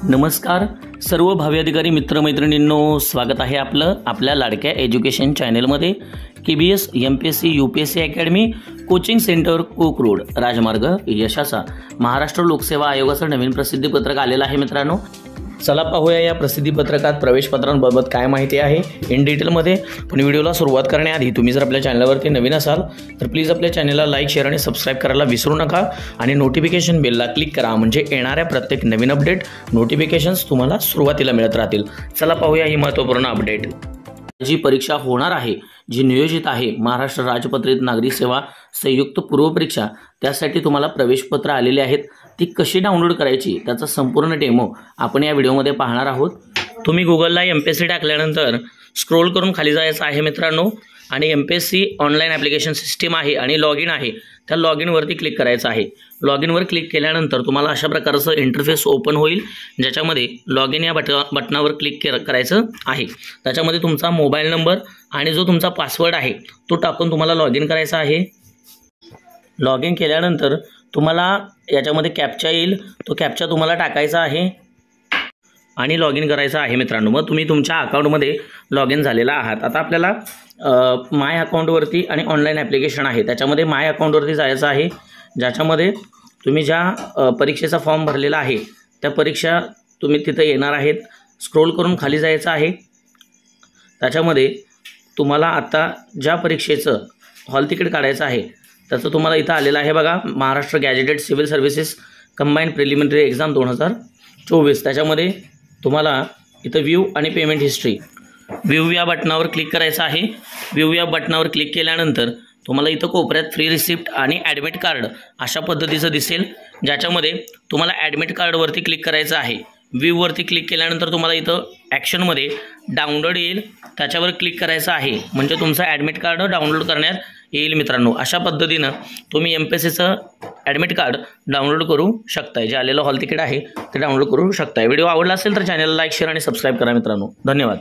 नमस्कार सर्व भावी अधिकारी मित्रमैत्रिणींनो, स्वागत आहे आपल्या लाडक्या एज्युकेशन चॅनलमध्ये। KBS MPSC UPSC academy coaching centre कोक रोड राजमार्ग यशाचा महाराष्ट्र लोकसेवा आयोगाचं नवीन प्रसिद्धीपत्रक आलेलं आहे मित्रांनो। चला पाहूया या प्रसिद्धीपत्रकात प्रवेशपत्रांबाबत काय माहिती आहे इन डिटेलमध्ये। पण व्हिडिओला सुरुवात करण्याआधी तुम्ही जर आपल्या चॅनलवरती नवीन असाल तर प्लीज आपल्या चॅनलला लाईक शेअर आणि सबस्क्राइब करायला विसरू नका आणि नोटिफिकेशन बेलला क्लिक करा, म्हणजे येणाऱ्या प्रत्येक नवीन अपडेट नोटिफिकेशन्स तुम्हाला सुरुवातीला मिळत राहतील। चला पाहूया ही महत्त्वपूर्ण अपडेट। जी परीक्षा होणार आहे, जी नियोजित आहे महाराष्ट्र राजपत्रित नागरिक सेवा संयुक्त पूर्व परीक्षा, त्यासाठी तुम्हाला प्रवेशपत्र आलेले आहेत। ती कशी डाउनलोड करायची त्याचा संपूर्ण डेमो आपण या व्हिडिओमध्ये पाहणार आहोत। तुम्ही गुगलला MPSC टाकल्यानंतर स्क्रोल करून खाली जायचं आहे मित्रांनो, आणि MPSC ऑनलाईन ॲप्लिकेशन सिस्टीम आहे आणि लॉगिन आहे, त्या लॉगिनवरती क्लिक करायचं आहे। लॉगिनवर क्लिक केल्यानंतर तुम्हाला अशा प्रकारचं इंटरफेस ओपन होईल, ज्याच्यामध्ये लॉगिन या बटनावर क्लिक करायचं आहे। त्याच्यामध्ये तुमचा मोबाईल नंबर आणि जो तुमचा पासवर्ड आहे तो टाकून तुम्हाला लॉगिन करायचा आहे। लॉगिन केल्यानंतर तुम्हाला याच्यामध्ये कॅप्चा येईल, तो कॅप्चा तुम्हाला टाकायचा आहे आणि लॉगिन करायचं आहे मित्रांनो। मग तुम्ही तुमच्या अकाउंटमध्ये लॉगिन झालेला आहात। आता आपल्याला माय अकाउंटवरती आणि ऑनलाईन ॲप्लिकेशन आहे त्याच्यामध्ये माय अकाउंटवरती जायचं आहे, ज्याच्यामध्ये तुम्ही ज्या परीक्षेचा फॉर्म भरलेला आहे त्या परीक्षा तुम्ही तिथे येणार आहेत। स्क्रोल करून खाली जायचं आहे। त्याच्यामध्ये तुम्हाला आता ज्या परीक्षेचं हॉल तिकीट काढायचं आहे त्याचं तुम्हाला इथं आलेलं आहे बघा, Maharashtra gazetted civil services combined preliminary exam 2024। त्याच्यामध्ये तुम्हाला इथं व्ह्यू आणि पेमेंट हिस्ट्री, व्ह्यू या बटनावर क्लिक करायचं आहे। व्ह्यू या बटनावर क्लिक केल्यानंतर तुम्हाला इथं कोपऱ्यात फ्री रिसिप्ट आणि ॲडमिट कार्ड अशा पद्धतीचं दिसेल, ज्याच्यामध्ये तुम्हाला ॲडमिट कार्डवरती क्लिक करायचं आहे। व्ह्यूवरती क्लिक केल्यानंतर तुम्हाला इथं ॲक्शनमध्ये डाउनलोड येईल, त्याच्यावर क्लिक करायचं आहे, म्हणजे तुमचं ॲडमिट कार्ड डाउनलोड करण्यात येईल मित्रांनो। अशा पद्धतीनं तुम्ही MPSCचं ॲडमिट कार्ड डाउनलोड करू शकताय, जे आलेलं हॉल तिकीट आहे ते डाउनलोड करू शकताय। व्हिडिओ आवडला असेल तर चॅनलला लाईक शेअर आणि सबस्क्राइब करा मित्रांनो। धन्यवाद।